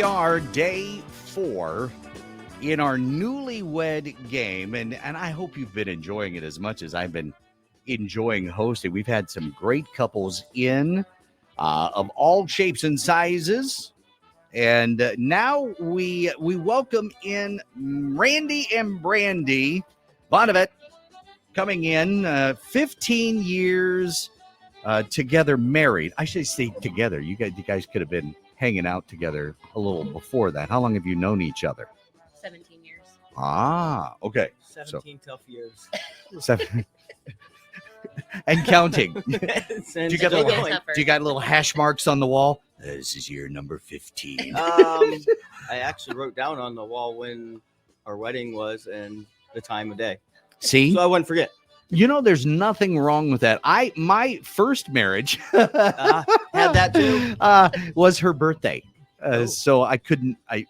we are, day 4 in our newlywed game. And I hope you've been enjoying it as much as I've been enjoying hosting. We've had some great couples in of all shapes and sizes. And now we welcome in Randy and Brandy Bonavet coming in 15 years together, married. I should say together. You guys could have been hanging out together a little before that. How long have you known each other? 17 years. Ah, okay. 17 tough years. 7 and counting. do you got little hash marks on the wall? This is year number 15. I actually wrote down on the wall when our wedding was and the time of day. See? So I wouldn't forget. You know, there's nothing wrong with that. My first marriage Had that too. Was her birthday. So I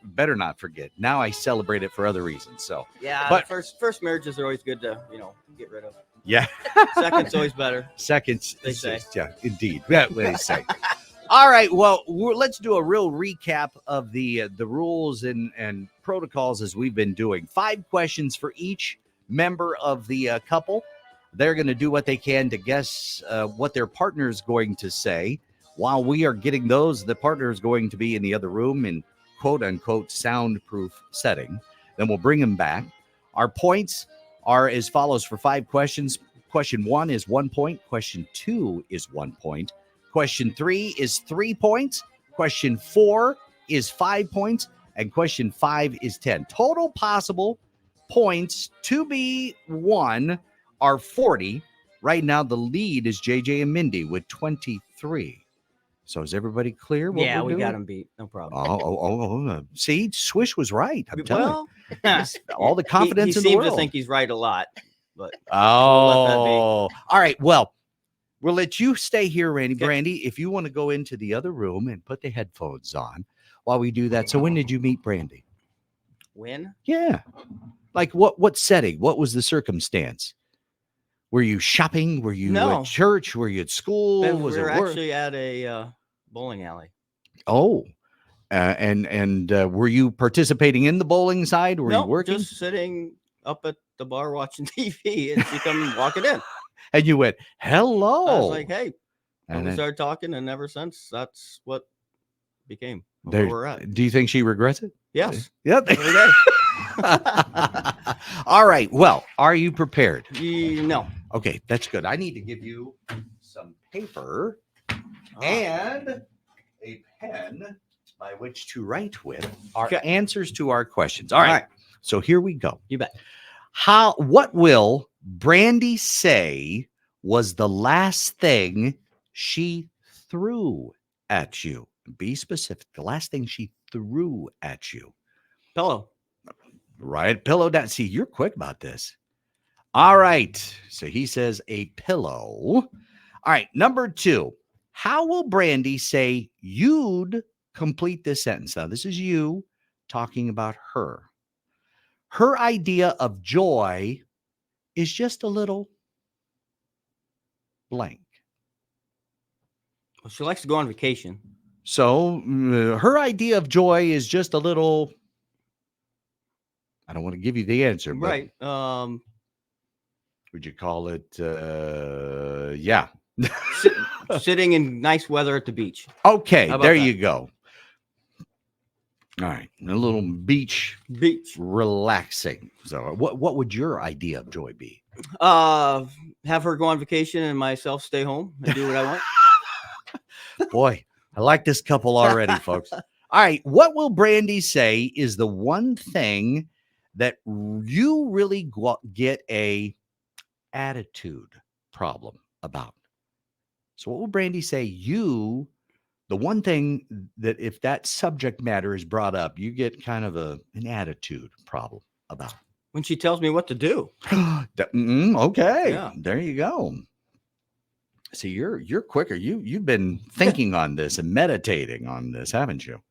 better not forget. Now I celebrate it for other reasons. So Yeah, but first marriages are always good to, get rid of. yeah. Second's always better. Seconds, They say. Yeah, indeed. That's what they say. All right. Well, let's do a real recap of the rules and protocols as we've been doing. 5 questions for each member of the couple. They're going to do what they can to guess what their partner is going to say. While we are getting those, the partner is going to be in the other room in quote-unquote soundproof setting. Then we'll bring them back. Our points are as follows for 5 questions. Question 1 is 1 point. Question 2 is 1 point. Question 3 is 3 points. Question 4 is 5 points. And question 5 is 10. Total possible points to be won are 40. Right now, the lead is JJ and Mindy with 23. So is everybody clear? Yeah, we got them beat. No problem. See, Swish was right. I'm telling Well, you. All the confidence he in the seems world. to think he's right a lot. But All right. Well, we'll let you stay here, Randy. Okay. Brandy, if you want to go into the other room and put the headphones on while we do that. So when did you meet Brandy? when? Yeah. Like what setting? What was the circumstance? Were you shopping? Were you No. at church? Were you at school? We Was were it work? actually at a bowling alley. Oh. And were you participating in the bowling side? Were you working? Just sitting up at the bar watching TV, and she come walking in. And you went, hello. I was like, "Hey," And and we then- started talking, and ever since, that's what became There- where we're at. Do you think she regrets it? Yes, Yep. every day. All right. Well, are you prepared? No. Okay, that's good. I need to give you some paper and a pen by which to write with our Okay. answers to our questions. All right. So here we go. You bet. What will Brandy say was the last thing she threw at you? Be specific. The last thing she threw at you. Pillow. Right. Pillow down. See, you're quick about this. All right. So he says a pillow. All right. Number 2. How will Brandy say you'd complete this sentence? Now, this is you talking about her. Her idea of joy is just a little blank. Well, she likes to go on vacation. So her idea of joy is just a little. I don't want to give you the answer, but Right. would you call it? Yeah. Sitting in nice weather at the beach. Okay, How about there that? you go. All right, a little beach relaxing. So, what would your idea of joy be? Have her go on vacation and myself stay home and do what I want. Boy, I like this couple already, folks. All right, what will Brandy say is the one thing that you really get a attitude problem about? So what will Brandy say the one thing that if that subject matter is brought up, you get kind of an attitude problem about? When she tells me what to do. Okay, Yeah. There you go. See, you're quicker. You've been thinking on this and meditating on this, haven't you?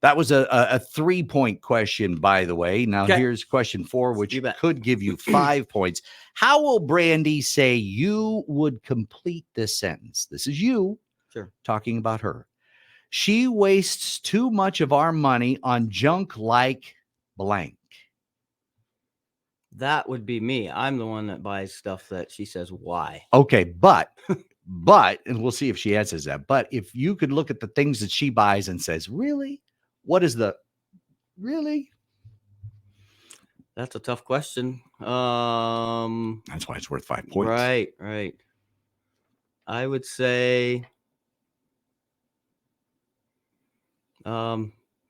That was a 3-point question, by the way. Now Okay. here's question 4, which You bet. could give you 5 points. How will Brandy say you would complete this sentence? This is you Sure. talking about her. She wastes too much of our money on junk like blank. That would be me. I'm the one that buys stuff that she says why. Okay, but, and we'll see if she answers that. But if you could look at the things that she buys and says, really? What is the really? That's a tough question. That's why it's worth 5 points. Right. I would say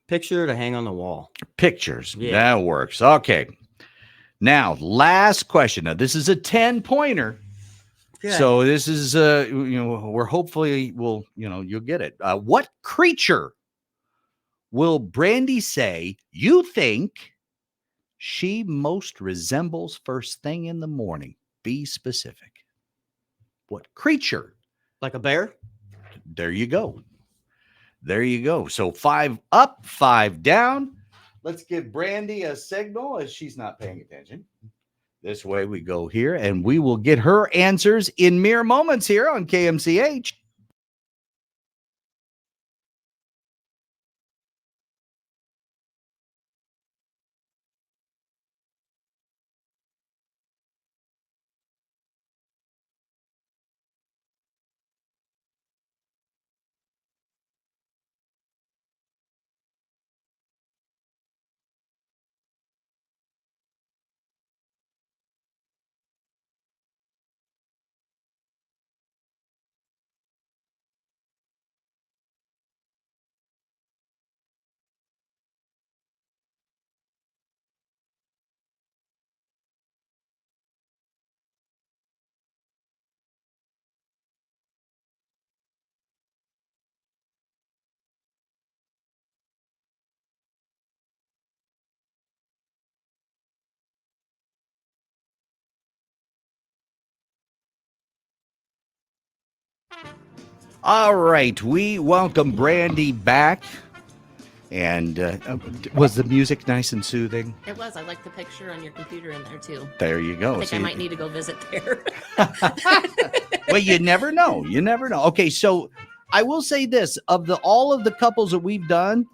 picture to hang on the wall. Pictures. Yeah. That works. Okay. Now, last question. Now, this is a 10-pointer. Okay. So this is we're hopefully you'll get it. What creature will Brandy say you think she most resembles first thing in the morning? Be specific. What creature? Like a bear? There you go. So 5 up, 5 down. Let's give Brandy a signal as she's not paying attention. This way we go here, and we will get her answers in mere moments here on KMCH. All right, we welcome Brandy back. And was the music nice and soothing? It was. I like the picture on your computer in there too. There you go. I think I might need to go visit there. Well, you never know. Okay, so I will say this: of all of the couples that we've done,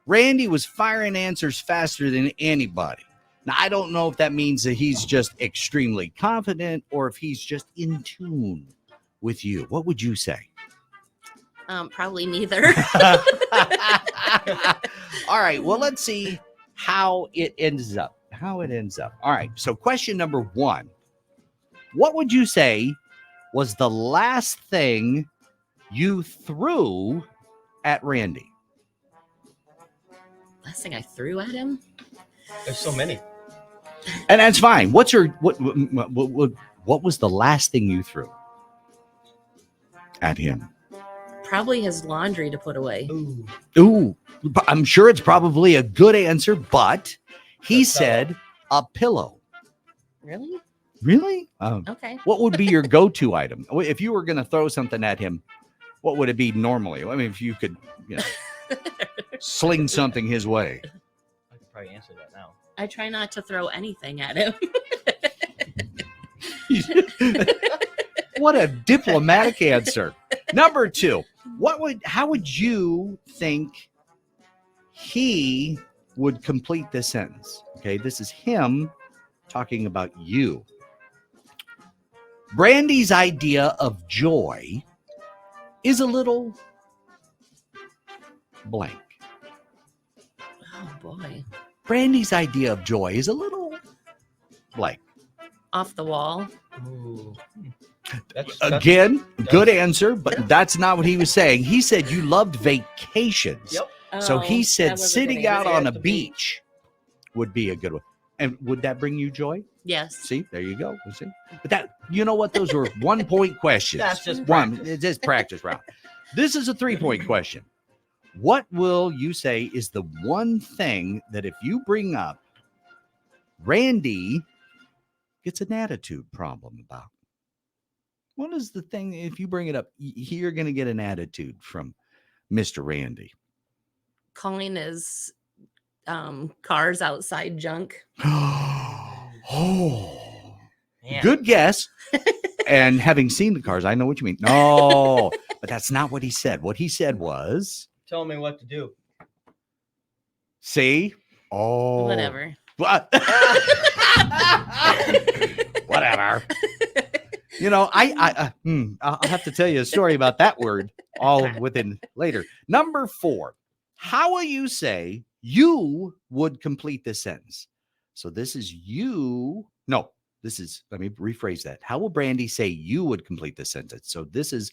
Randy was firing answers faster than anybody. Now, I don't know if that means that he's just extremely confident or if he's just in tune with you. What would you say? Probably neither. All right. Well, let's see how it ends up. All right. So question number 1. What would you say was the last thing you threw at Randy? Last thing I threw at him? There's so many. And that's fine. What was the last thing you threw at him? Probably his laundry to put away. Ooh, I'm sure it's probably a good answer, but he said a pillow. Really? Really? Okay. What would be your go-to item? If you were going to throw something at him, what would it be normally? I mean, if you could, sling something his way. I could probably answer that now. I try not to throw anything at him. What a diplomatic answer. Number 2, how would you think he would complete this sentence? Okay, this is him talking about you. Brandy's idea of joy is a little blank. Oh boy. Brandy's idea of joy is a little blank. Off the wall. Ooh. Again, good answer, but that's not what he was saying. He said you loved vacations. Yep. So he said that was a sitting good out answer. on a beach would be a good one. And would that bring you joy? Yes. See, there you go. See? But that, you know what? Those were 1-point questions. That's just one. practice. It's just practice round. This is a 3-point question. What will you say is the one thing that if you bring up, Randy gets an attitude problem about? What is the thing, if you bring it up, you're going to get an attitude from Mr. Randy? Calling his cars outside junk. Oh, Man. good guess. And having seen the cars, I know what you mean. No, but that's not what he said. What he said was telling me what to do. See? Oh. Whatever. What? Whatever. You know, I'll have to tell you a story about that word all within later. Number 4. How will you say you would complete this sentence? So this is you. No, this is, let me rephrase that. How will Brandy say you would complete this sentence? So this is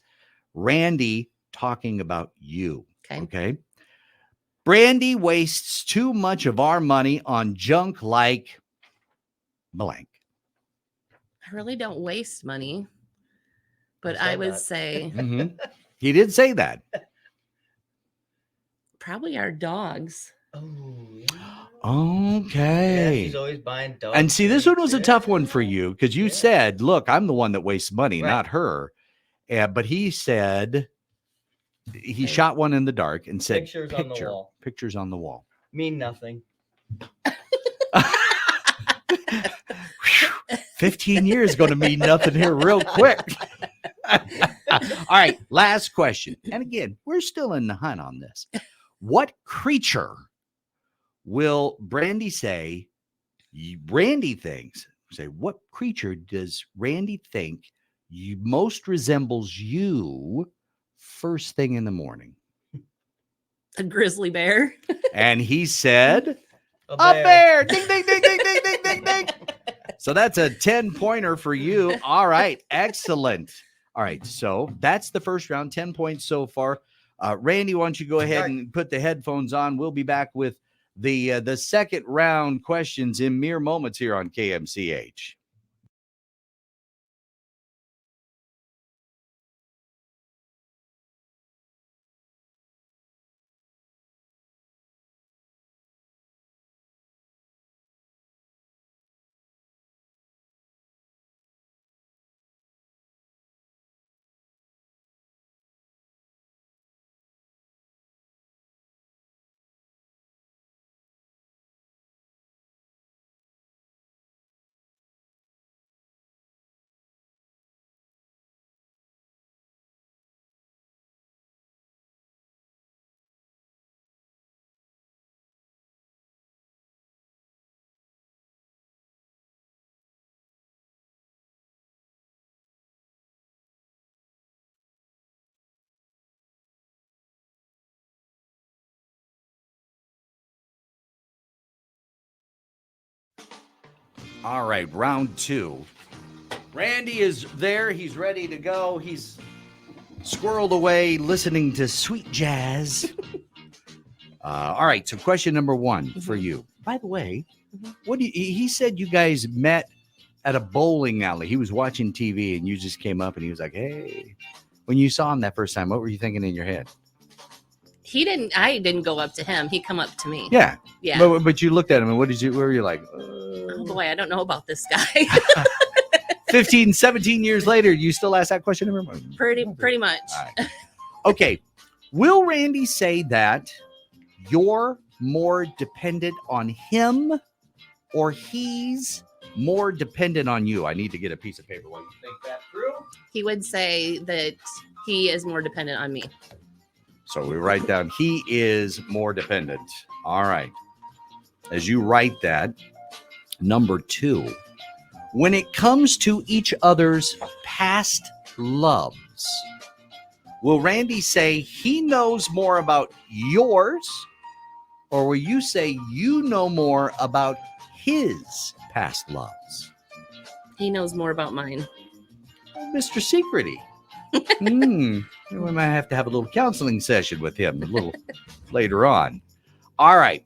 Randy talking about you. Okay. Brandy wastes too much of our money on junk like blank. I really don't waste money, but I I said would that. say He did say that. probably our dogs. Oh, yeah. Okay. Yeah, she's always buying dogs. And see, this one was a Yeah. tough one for you because you said, look, I'm the one that wastes money, Right. not her. But he said he Okay. shot one in the dark and said, Pictures on the wall. Pictures on the wall. Mean nothing. 15 years going to mean nothing here real quick. All right, last question. And again, we're still in the hunt on this. What creature will Brandy say Randy thinks? Say, what creature does Randy think you most resembles you first thing in the morning? A grizzly bear. And he said, A a bear. bear. Ding, ding, ding, ding, ding, ding, ding, ding. So that's a 10-pointer for you. All right. Excellent. All right. So that's the first round, 10 points so far. Randy, why don't you go ahead and put the headphones on? We'll be back with the second round questions in mere moments here on KMCH. All right, round 2. Randy is there. He's ready to go. He's squirreled away listening to sweet jazz. All right, so question number 1 for you. By the way, what do you, he said you guys met at a bowling alley. He was watching TV and you just came up and he was like, hey. When you saw him that first time, what were you thinking in your head? I didn't go up to him. He come up to me. Yeah. Yeah. But you looked at him and what were you like? Oh boy, I don't know about this guy. 15, 17 years later, you still ask that question? Pretty much. All right. Okay. Will Randy say that you're more dependent on him or he's more dependent on you? I need to get a piece of paper while you think that through. He would say that he is more dependent on me. So we write down he is more dependent. All right. As you write that, number 2, when it comes to each other's past loves, will Randy say he knows more about yours, or will you say you know more about his past loves? He knows more about mine. Mr. Secrety. We might have to have a little counseling session with him a little later on. All right.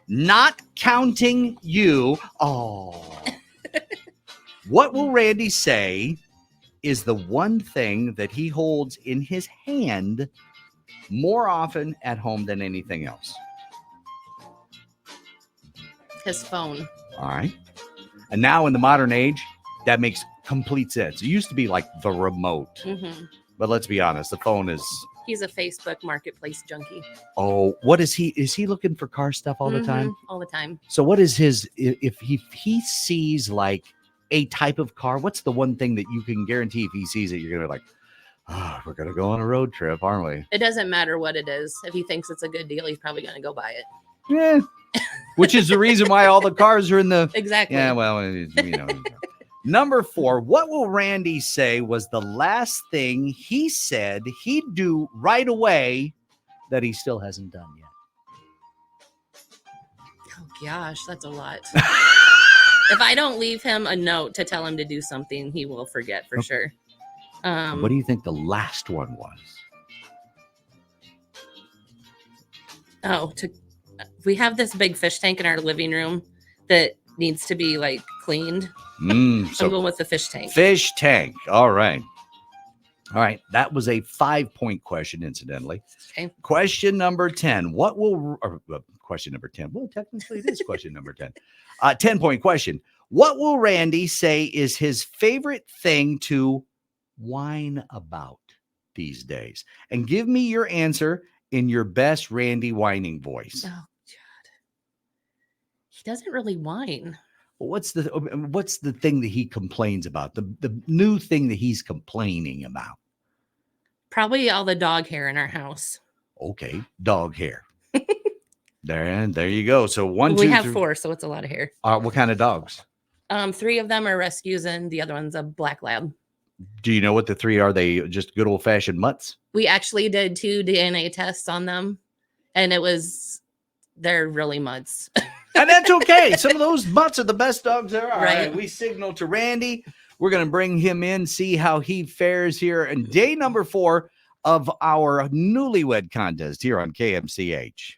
Not counting you. Oh. What will Randy say is the one thing that he holds in his hand more often at home than anything else? His phone. All right. And now in the modern age, that makes complete sense. It used to be like the remote. Mm-hmm. But let's be honest, the phone is... He's a Facebook marketplace junkie. Oh, what is he? Is he looking for car stuff all the time? All the time. So what is his... If he sees like a type of car, what's the one thing that you can guarantee if he sees it, you're going to be like, Oh, we're going to go on a road trip, aren't we? It doesn't matter what it is. If he thinks it's a good deal, he's probably going to go buy it. Yeah. Which is the reason why all the cars are in the. Exactly. Yeah, well, Number 4, what will Randy say was the last thing he said he'd do right away that he still hasn't done yet? Oh, gosh, that's a lot. If I don't leave him a note to tell him to do something, he will forget for sure. What do you think the last one was? We have this big fish tank in our living room that needs to be like cleaned. So I'm going with the fish tank. Fish tank. All right. That was a 5-point question, incidentally. Okay. Question number 10. Question number 10. Well, technically it is question number 10. 10-point question. What will Randy say is his favorite thing to whine about these days? And give me your answer in your best Randy whining voice. Oh, God. He doesn't really whine. What's the thing that he complains about? The new thing that he's complaining about? Probably all the dog hair in our house. Okay, dog hair. There you go. So We have 4, so it's a lot of hair. What kind of dogs? 3 of them are rescues, and the other one's a black lab. Do you know what the 3 are? They just good old fashioned mutts? We actually did 2 DNA tests on them, and they're really mutts. And that's okay. Some of those mutts are the best dogs there are. Right. All right, we signal to Randy. We're going to bring him in, see how he fares here in day number 4 of our Newlywed contest here on KMCH.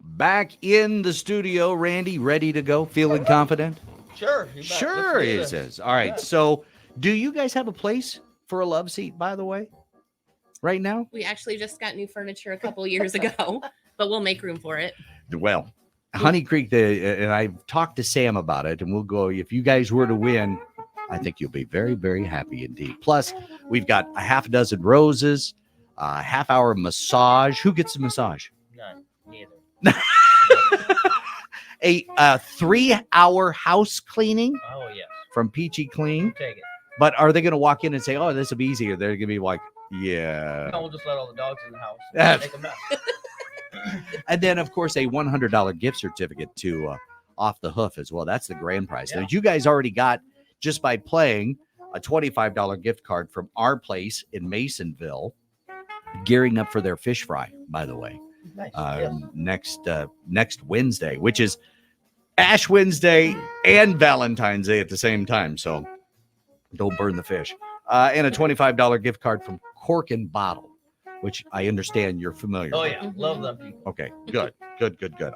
Back in the studio, Randy, ready to go? Feeling confident? Sure. You bet. Sure, he says. All right. So, do you guys have a place for a love seat, by the way, right now? We actually just got new furniture a couple years ago, but we'll make room for it. Well, Honey Creek, and I've talked to Sam about it, and we'll go. If you guys were to win, I think you'll be very, very happy indeed. Plus, we've got a half a dozen roses, a half-hour massage. Who gets the massage? None. Neither. A 3-hour house cleaning Oh, yes. from Peachy Clean. Take it. But are they going to walk in and say, "Oh, this will be easier"? They're going to be like, "Yeah." No, we'll just let all the dogs in the house. Make a mess. And then, of course, a $100 gift certificate to Off the Hoof as well. That's the grand prize. Yeah. Now, you guys already got, just by playing, a $25 gift card from our place in Masonville, gearing up for their fish fry, by the way. Nice. Next Wednesday, which is Ash Wednesday and Valentine's Day at the same time. So don't burn the fish. And a $25 gift card from Cork and Bottle. which I understand you're familiar Oh with. yeah, love them people. Okay, good.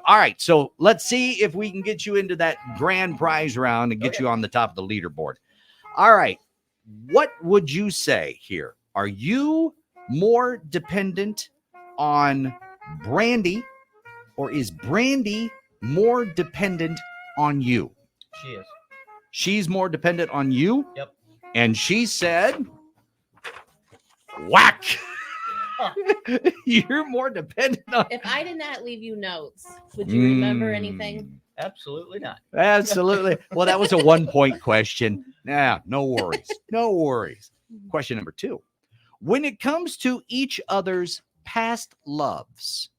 All right, so let's see if we can get you into that grand prize round and get Okay. you on the top of the leaderboard. All right, what would you say here? Are you more dependent on Brandy, or is Brandy more dependent on you? She is. She's more dependent on you? Yep. And she said, whack. You're more dependent on. If I did not leave you notes, would you remember anything? Absolutely not. Absolutely. Well, that was a 1-point question. Nah, no worries. No worries. Question number 2. When it comes to each other's past loves,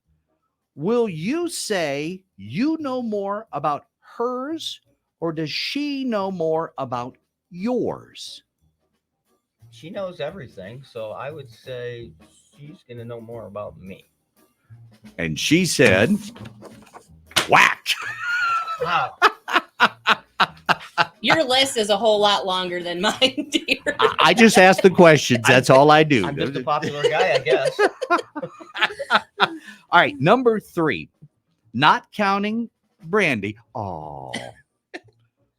will you say you know more about hers, or does she know more about yours? She knows everything, so I would say she's going to know more about me. And she said, whack. Wow. Your list is a whole lot longer than mine, dear. I just ask the questions. That's all I do. I'm just a popular guy, I guess. All right, number 3, not counting Brandy. Oh,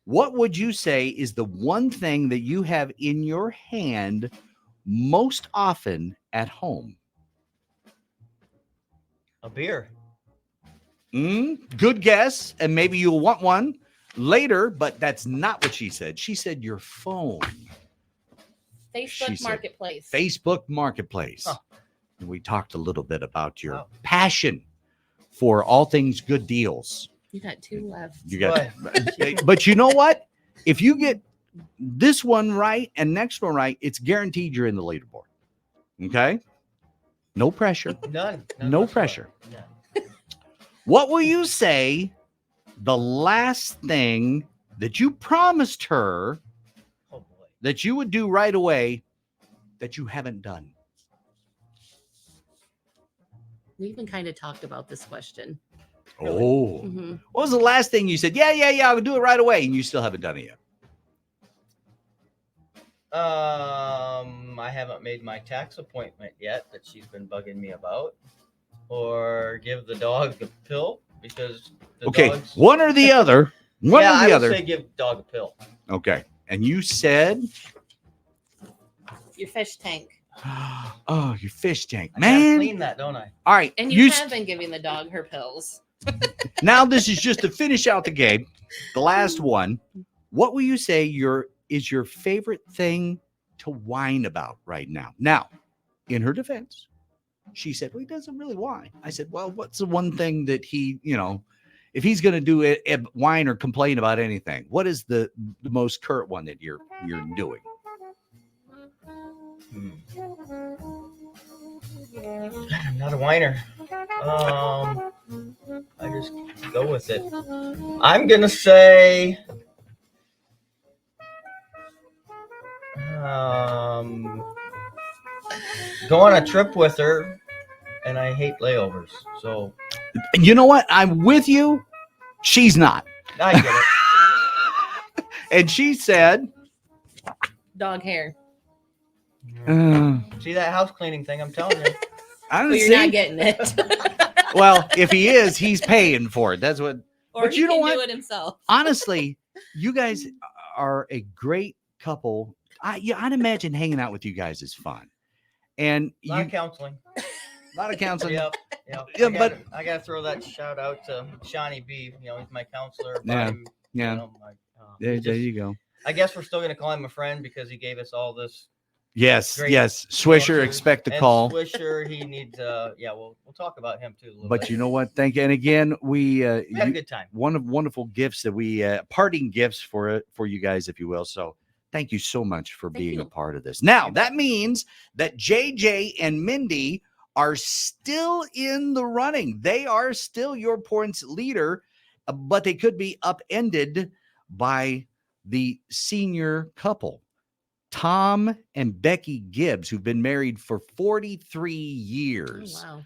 what would you say is the one thing that you have in your hand most often at home? A beer. Good guess, and maybe you'll want one later, but that's not what she said. She said your phone. Facebook Marketplace. Facebook Marketplace. Huh. And we talked a little bit about your Wow. passion for all things good deals. You got 2 left. You got, but you know what? If you get this one right and next one right, it's guaranteed you're in the leaderboard. Okay? No pressure. None No whatsoever. pressure. None. What will you say the last thing that you promised her Oh boy. that you would do right away that you haven't done? We even kind of talked about this question. Oh. Mhm. What was the last thing you said? Yeah, I'll do it right away, and you still haven't done it yet? I haven't made my tax appointment yet that she's been bugging me about, or give the dog a pill because the Okay, dog's... one or the other. One yeah, or I the would other. say give the dog a pill. Okay. And you said, Your fish tank. oh, your fish tank. I gotta Man. clean that, don't I? All right. And you have been giving the dog her pills. Now this is just to finish out the game. The last one. What will you say is your favorite thing to whine about right now? Now, in her defense, she said, well, he doesn't really whine. I said, well, what's the one thing that he, if he's going to do it, whine or complain about anything, what is the most current one that you're doing? I'm not a whiner. I just go with it. I'm gonna say, go on a trip with her, and I hate layovers. So You know what? I'm with you. She's not. I get it. And she said, Dog hair. See that house cleaning thing? I'm telling you. I don't But you're see. not getting it. Well, if he is, he's paying for it. That's what. Or But he you know can what? do it himself. Honestly, you guys are a great couple. I'd imagine hanging out with you guys is fun. And A lot of counseling. a lot of counseling. Yep. Yeah, I gotta throw that shout out to Shawnee B. He's my counselor. Yeah, I'm, yeah. There you go. I guess we're still gonna call him a friend because he gave us all this. Yes, Great. yes. Swisher, answers. expect a And call. Swisher, he needs. We'll talk about him too. A little But bit. you know what? Thank you. And again, we had a good time. one of wonderful gifts that we parting gifts for you guys, if you will. So thank you so much for being you. a part of this. Now that means that JJ and Mindy are still in the running. They are still your points leader, but they could be upended by the senior couple, Tom and Becky Gibbs, who've been married for 43 years. Oh, wow.